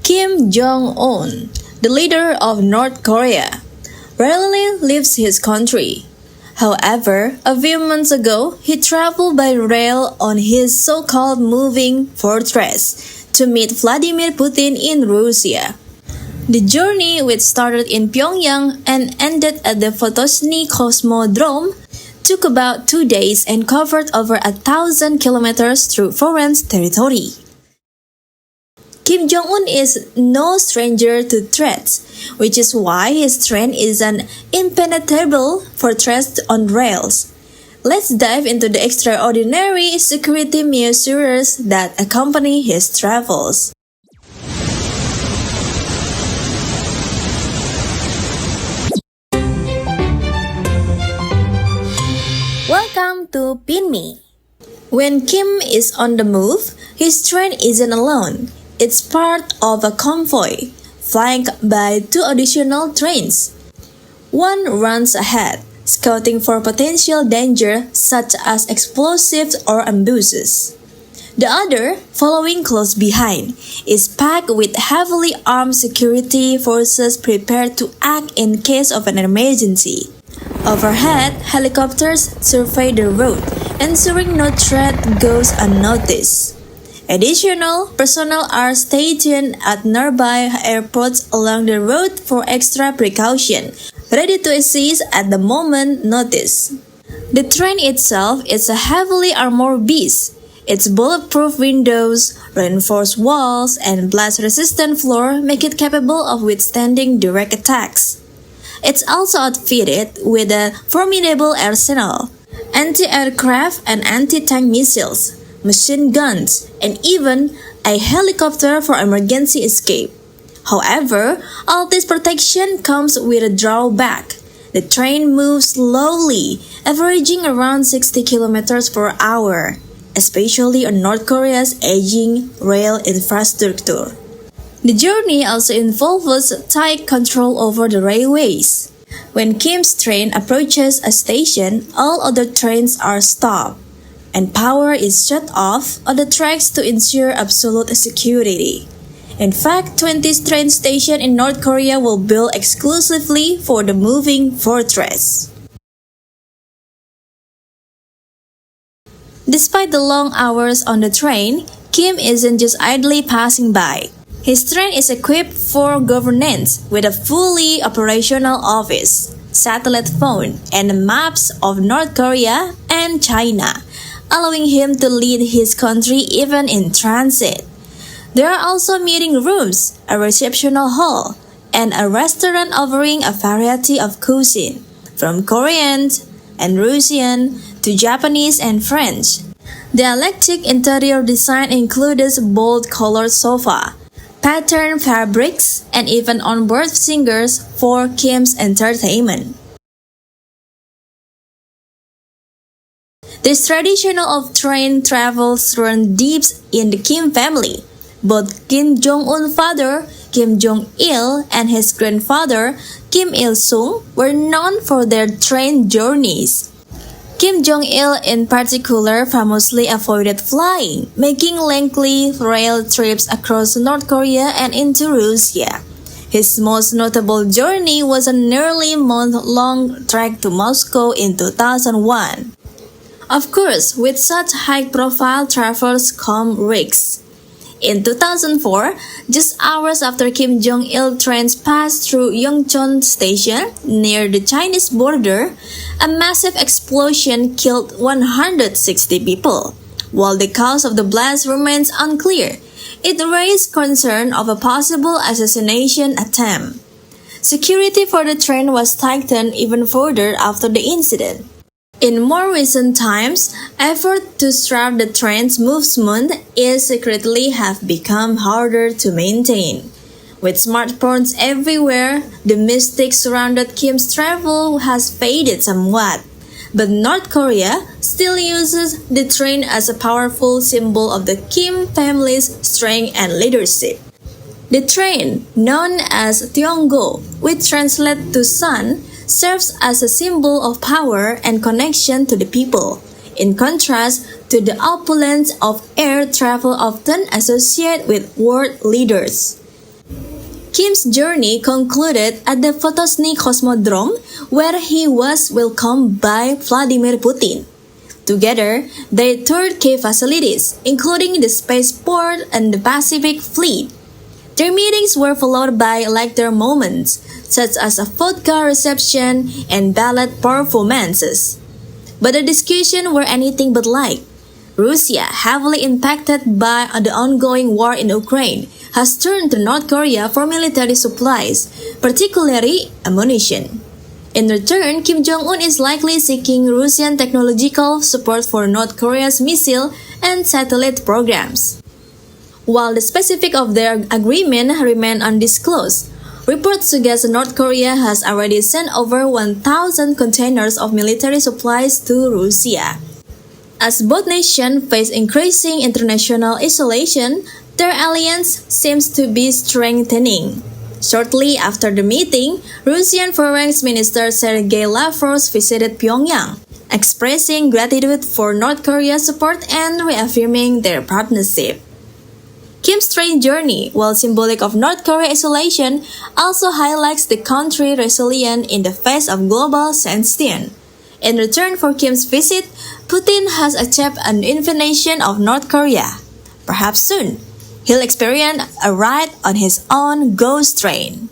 Kim Jong-un, the leader of North Korea, rarely leaves his country. However, a few months ago, he traveled by rail on his so-called moving fortress to meet Vladimir Putin in Russia. The journey, which started in Pyongyang and ended at the Vostochny Cosmodrome, took about 2 days and covered over 1,000 kilometers through foreign territory. Kim Jong-un is no stranger to threats, which is why his train is an impenetrable fortress on rails. Let's dive into the extraordinary security measures that accompany his travels. Welcome to Pin Me. When Kim is on the move, his train isn't alone. It's part of a convoy, flanked by 2 additional trains. One runs ahead, scouting for potential danger such as explosives or ambushes. The other, following close behind, is packed with heavily armed security forces prepared to act in case of an emergency. Overhead, helicopters survey the road, ensuring no threat goes unnoticed. Additional personnel are stationed at nearby airports along the road for extra precaution, ready to assist at the moment noticed. The train itself is a heavily armored beast. Its bulletproof windows, reinforced walls, and blast-resistant floor make it capable of withstanding direct attacks. It's also outfitted with a formidable arsenal, anti-aircraft and anti-tank missiles, machine guns, and even a helicopter for emergency escape. However, all this protection comes with a drawback. The train moves slowly, averaging around 60 kilometers per hour, especially on North Korea's aging rail infrastructure. The journey also involves tight control over the railways. When Kim's train approaches a station, all other trains are stopped, and power is shut off on the tracks to ensure absolute security. In fact, 20 train stations in North Korea will build exclusively for the moving fortress. Despite the long hours on the train, Kim isn't just idly passing by. His train is equipped for governance with a fully operational office, satellite phone, and maps of North Korea and China, allowing him to lead his country even in transit. There are also meeting rooms, a reception hall, and a restaurant offering a variety of cuisine, from Korean and Russian to Japanese and French. The eclectic interior design includes bold colored sofa, patterned fabrics, and even onboard singers for Kim's entertainment. This tradition of train travel runs deep in the Kim family. Both Kim Jong-un's father, Kim Jong-il, and his grandfather, Kim Il-sung, were known for their train journeys. Kim Jong-il in particular famously avoided flying, making lengthy rail trips across North Korea and into Russia. His most notable journey was a nearly month-long trek to Moscow in 2001. Of course, with such high-profile travels come risks. In 2004, just hours after Kim Jong-il trains passed through Yongchon Station near the Chinese border, a massive explosion killed 160 people. While the cause of the blast remains unclear, it raised concern of a possible assassination attempt. Security for the train was tightened even further after the incident. In more recent times, efforts to ensure the train's movement is secretly have become harder to maintain. With smartphones everywhere, the mystique surrounding Kim's travel has faded somewhat. But North Korea still uses the train as a powerful symbol of the Kim family's strength and leadership. The train, known as Tionggo, which translates to sun, serves as a symbol of power and connection to the people, in contrast to the opulence of air travel often associated with world leaders. Kim's journey concluded at the Photosny Cosmodrome, where he was welcomed by Vladimir Putin. Together, they toured key facilities, including the spaceport and the Pacific Fleet. Their meetings were followed by lecture moments, such as a vodka reception and ballet performances. But the discussions were anything but light. Russia, heavily impacted by the ongoing war in Ukraine, has turned to North Korea for military supplies, particularly ammunition. In return, Kim Jong-un is likely seeking Russian technological support for North Korea's missile and satellite programs. While the specifics of their agreement remain undisclosed, reports suggest North Korea has already sent over 1,000 containers of military supplies to Russia. As both nations face increasing international isolation, their alliance seems to be strengthening. Shortly after the meeting, Russian Foreign Minister Sergei Lavrov visited Pyongyang, expressing gratitude for North Korea's support and reaffirming their partnership. Kim's strange journey, while symbolic of North Korea's isolation, also highlights the country's resilience in the face of global tension. In return for Kim's visit, Putin has achieved an invasion of North Korea. Perhaps soon, he'll experience a ride on his own ghost train.